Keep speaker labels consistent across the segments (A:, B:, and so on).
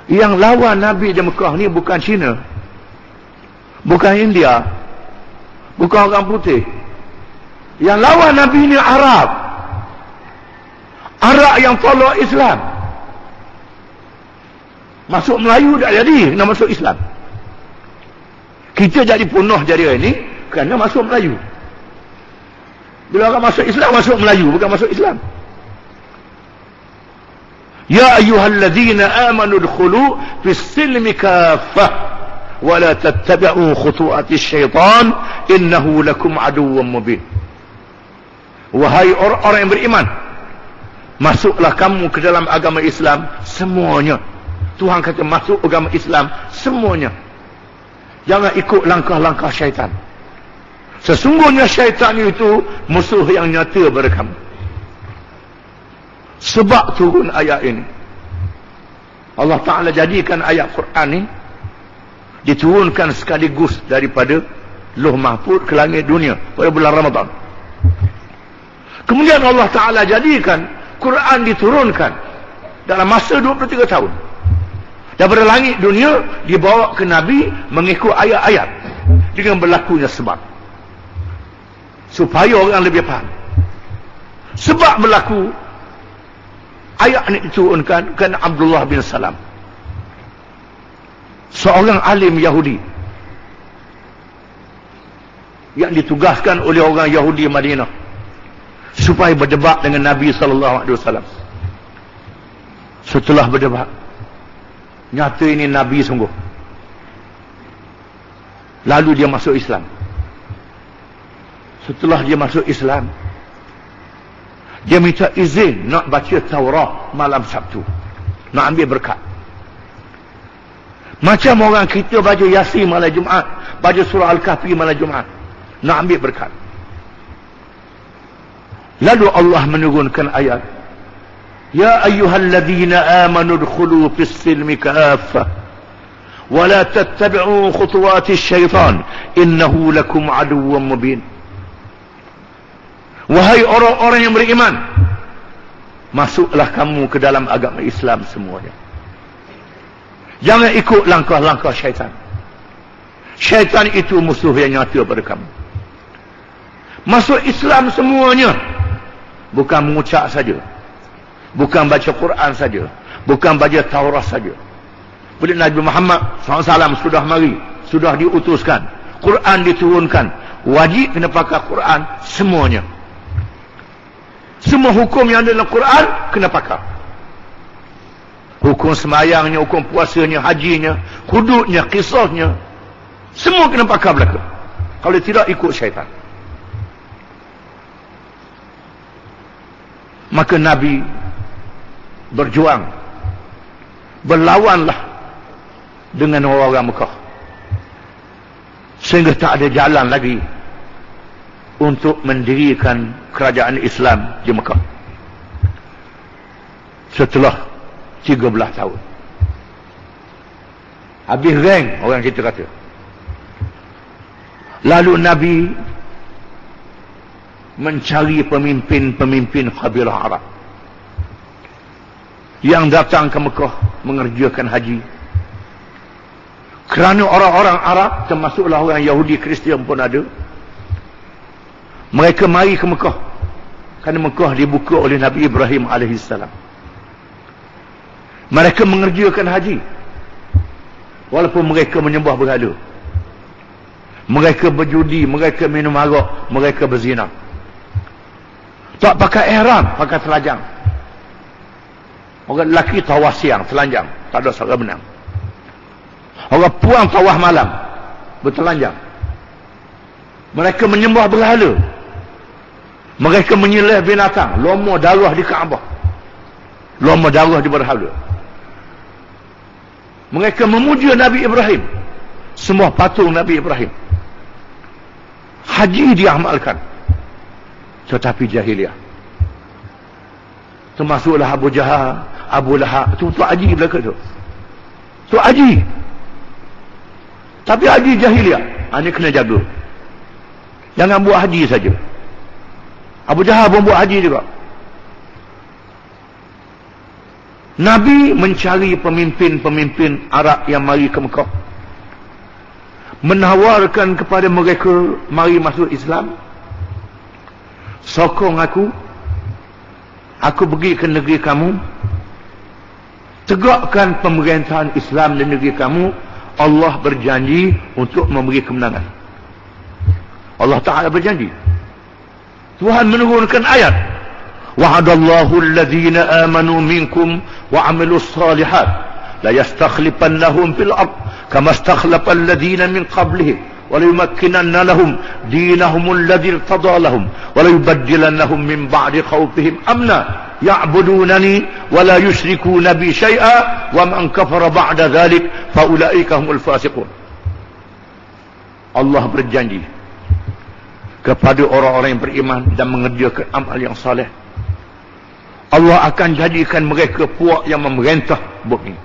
A: Yang lawan Nabi di Mekah ni bukan Cina, bukan India, bukan orang putih. Yang lawan Nabi ni Arab. Arab yang follow Islam. Masuk Melayu tak jadi, nak masuk Islam. Kita jadi punah jadi ini kerana masuk Melayu. Bila orang masuk Islam, masuk Melayu, bukan masuk Islam. Ya ayyuhalladzina amanu udkhulu fis silmi kaffah wa la tattabi'u khutuwatis syaitan innahu lakum aduwwun mubin. Wahai orang-orang yang beriman, masuklah kamu ke dalam agama Islam semuanya. Tuhan kata masuk agama Islam semuanya. Jangan ikut langkah-langkah syaitan. Sesungguhnya syaitan itu musuh yang nyata pada kamu. Sebab turun ayat ini, Allah Ta'ala jadikan ayat Quran ni diturunkan sekaligus daripada Lauh Mahfuz ke langit dunia pada bulan Ramadan. Kemudian Allah Ta'ala jadikan Quran diturunkan dalam masa 23 tahun. Daripada langit dunia dibawa ke Nabi mengikut ayat-ayat dengan berlakunya sebab, supaya orang lebih faham. Sebab berlaku ayat ini diturunkan kerana Abdullah bin Salam, seorang alim Yahudi yang ditugaskan oleh orang Yahudi Madinah supaya berdebat dengan Nabi SAW. Setelah berdebat, nyata ini Nabi sungguh. Lalu dia masuk Islam. Setelah dia masuk Islam, dia minta izin nak baca Taurat malam Sabtu, nak ambil berkat. Macam orang kita baca Yasin malam Jumaat, baca surah Al-Kahfi malam Jumaat, nak ambil berkat. Lalu Allah menurunkan ayat, Ya ayyuhalladzina amanu udkhulu fis silmi kaffah wa la tattabi'u khutuwatis syaitan innahu lakum aduwwun mubin. Wahai orang-orang yang beriman, masuklah kamu ke dalam agama Islam semuanya. Jangan ikut langkah-langkah syaitan. Syaitan itu musuh yang nyata pada kamu. Masuk Islam semuanya, bukan mengucap saja, bukan baca Quran saja, bukan baca Taurat saja. Bila Nabi Muhammad SAW sudah mari, sudah diutuskan, Quran diturunkan, wajib kena pakai Quran semuanya. Semua hukum yang ada dalam Quran kena pakai. Hukum semayangnya, hukum puasanya, hajinya, hududnya, kisahnya, semua kena pakai belaka. Kalau tidak, ikut syaitan. Maka Nabi berjuang, berlawanlah dengan orang-orang Mekah, sehingga tak ada jalan lagi untuk mendirikan kerajaan Islam di Mekah. Setelah 13 tahun, habis rank orang kita kata. Lalu Nabi mencari pemimpin-pemimpin kabilah Arab yang datang ke Mekah mengerjakan haji. Kerana orang-orang Arab, termasuklah orang Yahudi Kristian pun ada, mereka mari ke Mekah kerana Mekah dibuka oleh Nabi Ibrahim AS. Mereka mengerjakan haji walaupun mereka menyembah berhala, mereka berjudi, mereka minum arak, mereka berzina. Tak pakai ihram, pakai telanjang. Orang lelaki tawaf siang, telanjang, tak ada seorang benang. Orang puang tawaf malam, bertelanjang. Mereka menyembah berhala, mereka menyembelih binatang, loma darah di Kaabah, loma darah di berhala. Mereka memuja Nabi Ibrahim, semua patung Nabi Ibrahim. Haji diamalkan, tetapi jahiliah. Termasuklah Abu Jahal, Abu Lahab, tu haji belaka tu. Tu haji. Tapi haji jahiliah. Ini kena jaga. Jangan buat haji saja. Abu Jahal pun buat haji juga. Nabi mencari pemimpin-pemimpin Arab yang mari ke Mekah, menawarkan kepada mereka mari masuk Islam. Sokong aku pergi ke negeri kamu, tegakkan pemerintahan Islam di negeri kamu. Allah berjanji untuk memberi kemenangan. Allah Ta'ala berjanji. Tuhan menurunkan ayat, wa'adallahu alladhina amanu minkum wa 'amilus salihat la yastakhlifannahum fil ard kama istakhlafa alladhina min qablihim wa la yumakkinanna lahum dinahum alladhi irtada lahum wa la yubaddilannahum min ba'di khawfihim amna ya'budunani wa la yushrikuna bi syai'a wa man kafara ba'da dhalik fa ulaika humul fasiqun. Allah berjanji kepada orang-orang yang beriman dan mengerjakan amal yang saleh, Allah akan jadikan mereka puak yang memerintah bumi,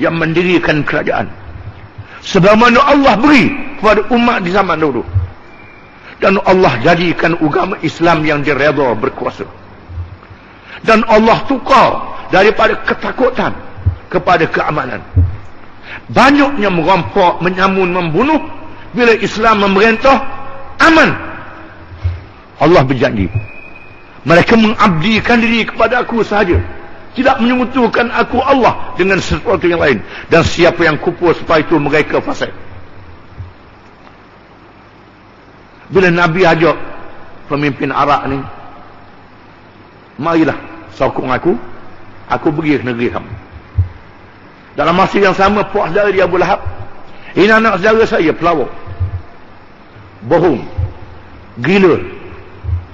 A: yang mendirikan kerajaan sebagaimana Allah beri kepada umat di zaman dulu. Dan Allah jadikan agama Islam yang diredha berkuasa. Dan Allah tukar daripada ketakutan kepada keamanan. Banyaknya merampok, menyamun, membunuh. Bila Islam memerintah, aman. Allah berjanji, mereka mengabdikan diri kepada aku sahaja, tidak menyekutukan aku Allah dengan sesuatu yang lain. Dan siapa yang kufur setelah itu, mereka fasik. Bila Nabi ajak pemimpin Arab ni, marilah sokong aku pergi ke negeri kamu. Dalam masa yang sama, puak saudara dia Abu Lahab, ini anak saudara saya, pelawak, bohong, gila,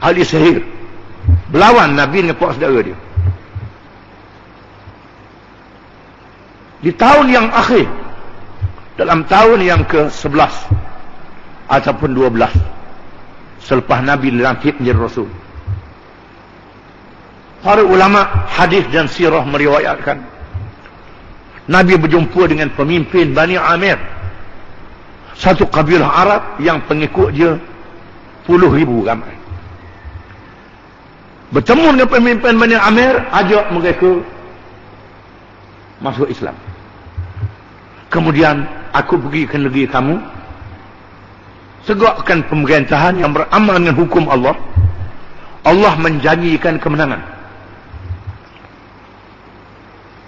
A: ahli sihir, berlawan Nabi dengan puak saudara dia. Di tahun yang akhir, dalam tahun yang ke-11 ataupun 12 selepas Nabi dilantik menjadi Rasul, para ulama hadis dan sirah meriwayatkan Nabi berjumpa dengan pemimpin Bani Amir, satu kabilah Arab yang pengikut dia 10,000 ramai. Bertemu dengan pemimpin Bani Amir, ajak mereka masuk Islam. Kemudian, aku pergi ke negeri kamu, tegakkan pemerintahan yang beramal dengan hukum Allah. Allah menjanjikan kemenangan.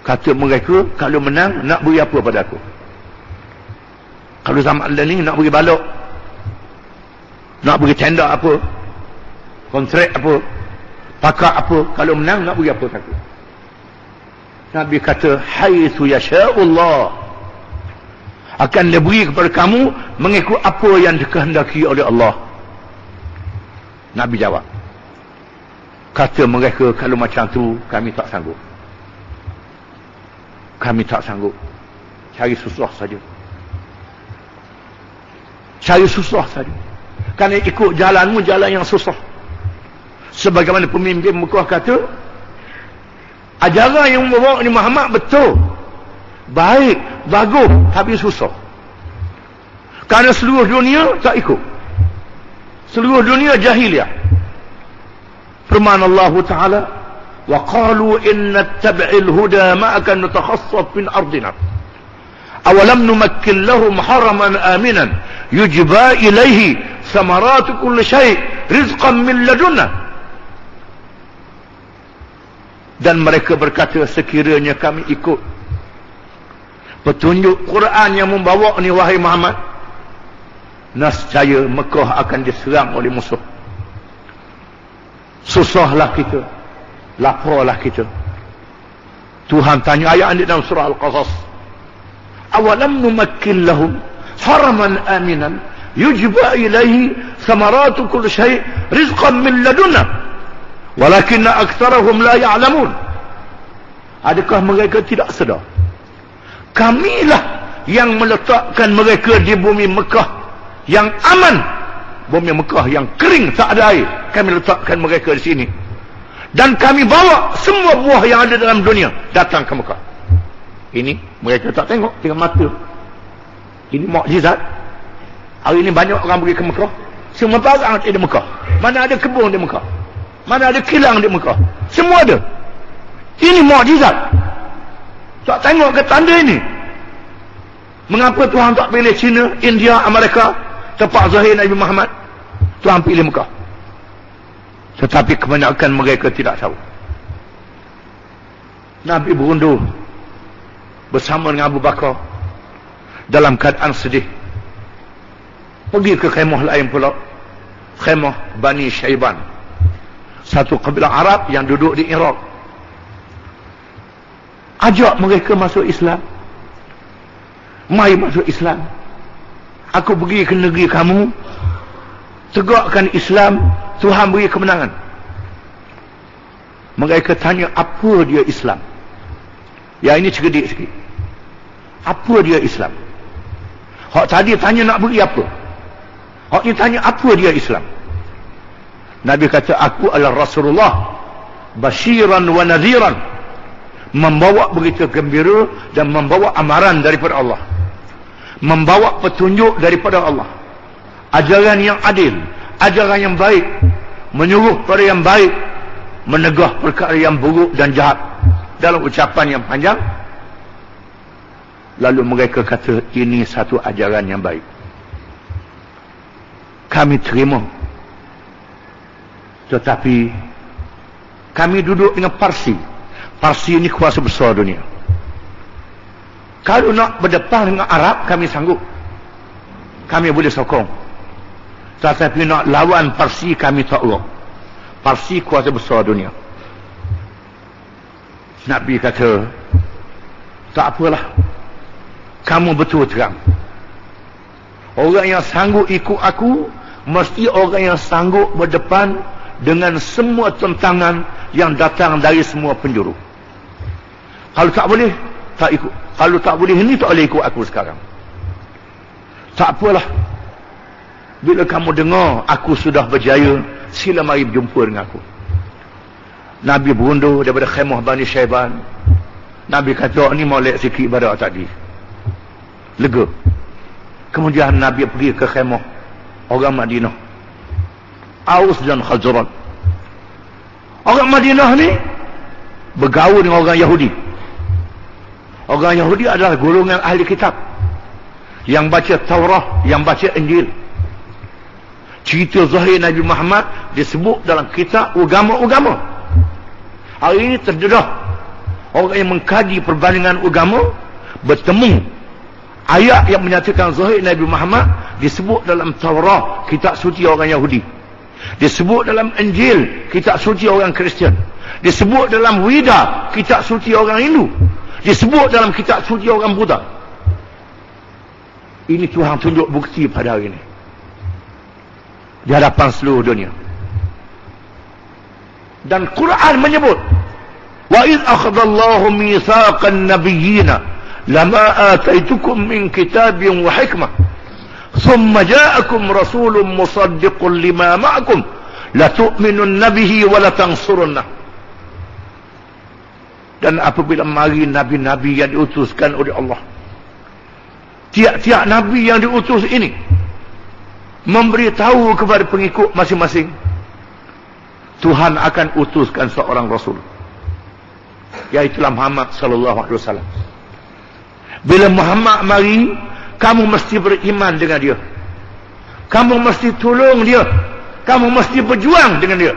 A: Kata mereka, kalau menang, nak beri apa pada aku? Kalau zaman ni, nak beri balok, nak beri tenda apa, kontrak apa, pakak apa. Kalau menang, nak beri apa pada aku? Nabi kata, haitsu yasha'ullah, akan diberi kepada kamu mengikut apa yang dikehendaki oleh Allah. Nabi jawab. Kata mereka, kalau macam tu kami tak sanggup. Kami tak sanggup. Cari susah saja. Cari susah saja. Kerana ikut jalanmu, jalan yang susah. Sebagaimana pemimpin Mekah kata, ajaran yang membawa ni Muhammad betul, baik, bagus, tapi susah. Kerana seluruh dunia tak ikut. Seluruh dunia jahiliah. Firman Allah Ta'ala, wa qalu inna tabi'il huda ma'aka natakhassaf min ardina awalam numakkin lahum haraman aminan yujba ilaihi samaratu kulli syai' rizqan min ladunna. Dan mereka berkata, sekiranya kami ikut petunjuk Quran yang membawa ni wahai Muhammad, nescaya Mekah akan diserang oleh musuh. Susahlah kita, laparlah kita. Tuhan tanya ayat ini dalam surah Al-Qasas, awalam numakkin lahum haraman aminan yujba ilaihi samaratu kulli syai' rizqan min ladunna walakinna aktsarahum la ya'lamun. Adakah mereka tidak sedar? Kamilah yang meletakkan mereka di bumi Mekah yang aman, bumi Mekah yang kering, tak ada air. Kami letakkan mereka di sini, dan kami bawa semua buah yang ada dalam dunia datang ke Mekah. Ini mereka tak tengok dengan mata. Ini mukjizat. Hari ini banyak orang pergi ke Mekah, semua barang ada di Mekah. Mana ada kebun di Mekah, mana ada kilang di Mekah, semua ada. Ini mukjizat. Tak tengok ke tanda ini? Mengapa Tuhan tak pilih China, India, Amerika, tempat zahir Nabi Muhammad? Tuhan pilih Mekah. Tetapi kebanyakan mereka tidak tahu. Nabi berundur bersama dengan Abu Bakar dalam keadaan sedih. Pergi ke khemah lain pula. Khemah Bani Syaiban, satu kabilah Arab yang duduk di Iraq. Ajak mereka masuk Islam. Mari masuk Islam. Aku pergi ke negeri kamu, tegakkan Islam, Tuhan beri kemenangan. Mereka tanya, apa dia Islam? Ya, ini cerdik sikit. Apa dia Islam? Hak tadi tanya nak beri apa? Hak ni tanya apa dia Islam? Nabi kata, aku adalah Rasulullah, basyiran wa nadhiran, membawa berita gembira dan membawa amaran daripada Allah, membawa petunjuk daripada Allah, ajaran yang adil, ajaran yang baik, menyuruh pada yang baik, menegah perkara yang buruk dan jahat. Dalam ucapan yang panjang, lalu mereka kata, ini satu ajaran yang baik, kami terima. Tetapi kami duduk dengan Parsi. Parsi ini kuasa besar dunia. Kalau nak berdepan dengan Arab, kami sanggup, kami boleh sokong. Tetapi nak lawan Parsi, kami tak boleh. Parsi kuasa besar dunia. Nabi kata, tak apalah, kamu betul terang. Orang yang sanggup ikut aku mesti orang yang sanggup berdepan dengan semua tentangan yang datang dari semua penjuru. Kalau tak boleh, tak ikut. Kalau tak boleh ini, tak boleh ikut aku sekarang. Tak apalah, bila kamu dengar aku sudah berjaya, sila mari berjumpa dengan aku. Nabi berundur daripada khemah Bani Syaiban. Nabi kata, ni molek sikit pada tadi, lega. Kemudian Nabi pergi ke khemah orang Madinah, Aus dan Khazraj. Orang Madinah ni bergaul dengan orang Yahudi. Orang Yahudi adalah golongan ahli kitab yang baca Taurah, yang baca Injil. Cerita zahir Nabi Muhammad disebut dalam kitab agama-agama. Hari ini terdedah orang yang mengkaji perbandingan agama, bertemu ayat yang menyatakan zahir Nabi Muhammad disebut dalam Taurah, kitab suci orang Yahudi, disebut dalam Injil, kitab suci orang Kristian, disebut dalam Wida, kitab suci orang Hindu, disebut dalam kitab suci orang Buddha. Ini Tuhan tunjuk bukti pada hari ini di hadapan seluruh dunia. Dan Quran menyebut, wa idh akhadallahu mitsaqan nabiyyina lama ataitukum min kitabin wa hikmah thumma ja'akum rasulun musaddiqun lima ma'akum la tu'minunna bihi wa la tansurunnah. Dan apabila mari nabi-nabi yang diutuskan oleh Allah, tiap-tiap nabi yang diutus ini memberitahu kepada pengikut masing-masing, Tuhan akan utuskan seorang rasul, iaitulah Muhammad sallallahu alaihi wasallam. Bila Muhammad mari, kamu mesti beriman dengan dia, kamu mesti tolong dia, kamu mesti berjuang dengan dia.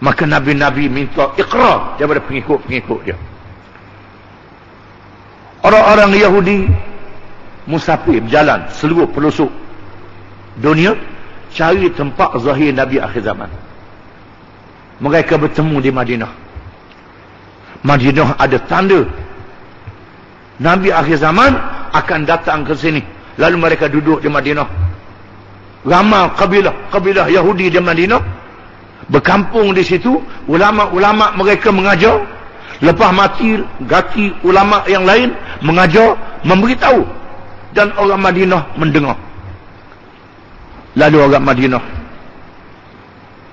A: Maka nabi-nabi minta iqrar daripada pengikut-pengikut dia. Orang-orang Yahudi musafir berjalan seluruh pelosok dunia cari tempat zahir Nabi akhir zaman. Mereka bertemu di Madinah. Madinah ada tanda Nabi akhir zaman akan datang ke sini. Lalu mereka duduk di Madinah. Ramai kabilah Yahudi di Madinah berkampung di situ. Ulama-ulama mereka mengajar. Lepas mati gati ulama yang lain mengajar, memberitahu, dan orang Madinah mendengar. Lalu orang Madinah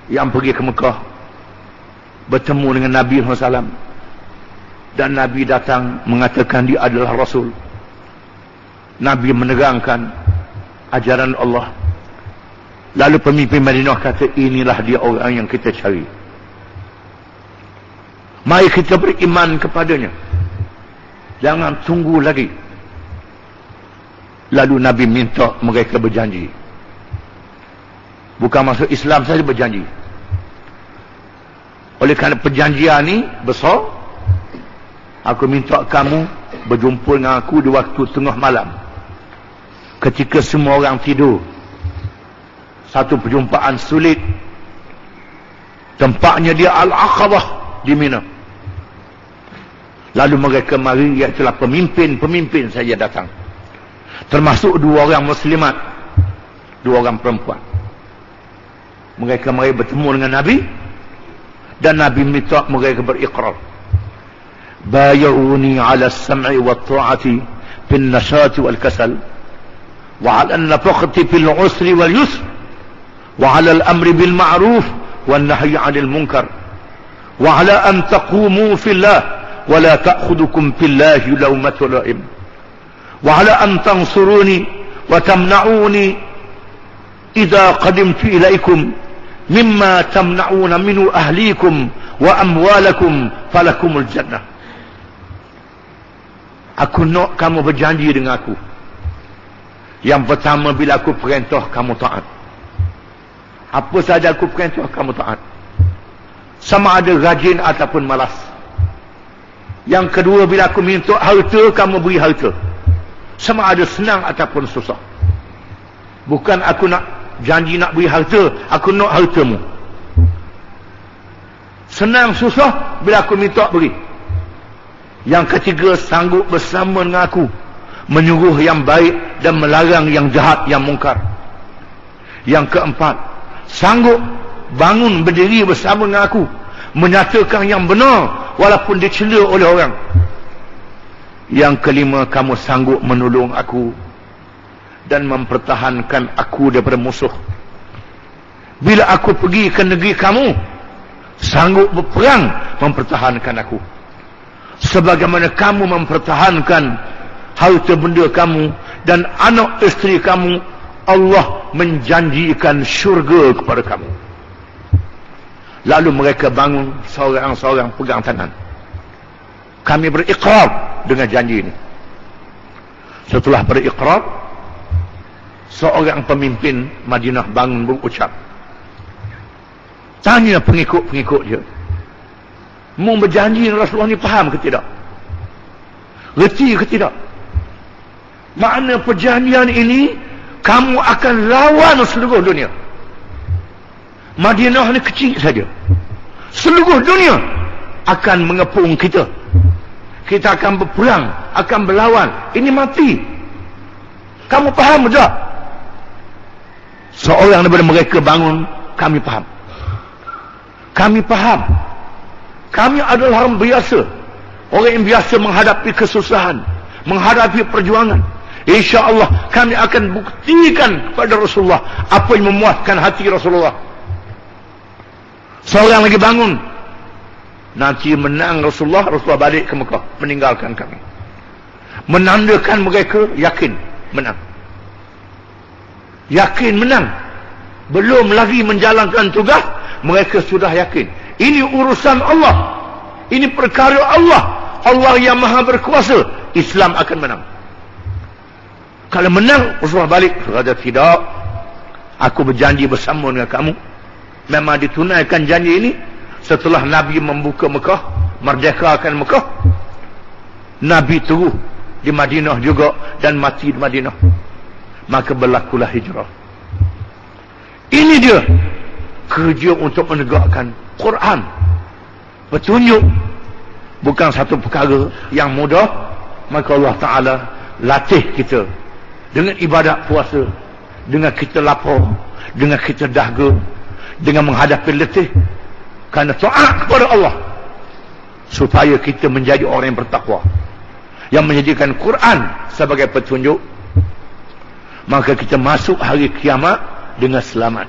A: yang pergi ke Mekah bertemu dengan Nabi SAW, dan Nabi datang mengatakan dia adalah Rasul. Nabi menerangkan ajaran Allah. Lalu pemimpin Madinah kata, inilah dia orang yang kita cari. Mari kita beriman kepadanya. Jangan tunggu lagi. Lalu Nabi minta mereka berjanji. Bukan masuk Islam saja berjanji. Oleh kerana perjanjian ni besar, aku minta kamu berjumpa dengan aku di waktu tengah malam. Ketika semua orang tidur. Satu perjumpaan sulit. Tempatnya dia Al-Aqabah di Mina. Lalu mereka mari, iaitulah pemimpin saja datang. Termasuk 2 orang muslimat, 2 orang perempuan. Mereka mari bertemu dengan Nabi, dan Nabi minta mereka beriqrar. Bay'uni 'ala as-sam'i wat-ta'ati fil nashati wal kasal, wa 'ala an-nafaqati fil 'usri wal yusr, wa 'ala al-amri bil ma'ruf wan nahyi 'anil munkar, wa 'ala an taqumu fillah wa la ta'khudhukum fillahi lawmatu la'im, wa 'ala an tansuruni wa tamna'uni idza qadimtu ilaikum mimma tamna'una minu ahlikum wa amwalakum falakumul jannah. Aku nak kamu berjanji dengan aku. Yang pertama, bila aku perintah, kamu taat. Apa saja aku perintah, kamu taat. Sama ada rajin ataupun malas. Yang kedua, bila aku minta harta, kamu beri harta. Sama ada senang ataupun susah. Bukan aku nak janji nak beri harta, aku nak hartamu. Senang susah, bila aku minta beri. Yang ketiga, sanggup bersama dengan aku, menyuruh yang baik dan melarang yang jahat, yang mungkar. Yang keempat, sanggup bangun berdiri bersama dengan aku, menyatakan yang benar walaupun dicela oleh orang. Yang kelima, kamu sanggup menolong aku dan mempertahankan aku daripada musuh. Bila aku pergi ke negeri kamu, sanggup berperang mempertahankan aku. Sebagaimana kamu mempertahankan harta benda kamu dan anak isteri kamu, Allah menjanjikan syurga kepada kamu. Lalu mereka bangun, seorang-seorang pegang tangan. Kami berikrar dengan janji ini. Setelah berikrar, seorang pemimpin Madinah bangun berucap. Tanya pengikut-pengikut dia. Mu berjanji Rasulullah ni faham ke tidak? Reti ke tidak? Makna perjanjian ini, kamu akan lawan seluruh dunia. Madinah ni kecil saja. Seluruh dunia akan mengepung kita. Kita akan berperang, akan berlawan. Ini mati. Kamu faham tak? Seorang daripada mereka bangun, kami faham. Kami faham. Kami adalah orang biasa. Orang yang biasa menghadapi kesusahan, menghadapi perjuangan. InsyaAllah kami akan buktikan kepada Rasulullah apa yang memuaskan hati Rasulullah. Seorang lagi bangun. Nanti menang Rasulullah balik ke Mekah, meninggalkan kami. Menandakan mereka yakin menang. Yakin menang. Belum lagi menjalankan tugas, mereka sudah yakin. Ini urusan Allah. Ini perkara Allah. Allah yang maha berkuasa. Islam akan menang. Kalau menang, Rasulullah balik. Raja tidak. Aku berjanji bersama dengan kamu. Memang ditunaikan janji ini. Setelah Nabi membuka Mekah, merdekakan Mekah, Nabi terus di Madinah juga dan mati di Madinah. Maka berlakulah hijrah. Ini dia kerja untuk menegakkan Quran. Petunjuk bukan satu perkara yang mudah. Maka Allah Ta'ala latih kita dengan ibadat puasa, dengan kita lapar, dengan kita dahaga, dengan menghadapi letih, kerana taat kepada Allah, supaya kita menjadi orang yang bertakwa, yang menjadikan Quran sebagai petunjuk. Maka kita masuk hari kiamat dengan selamat.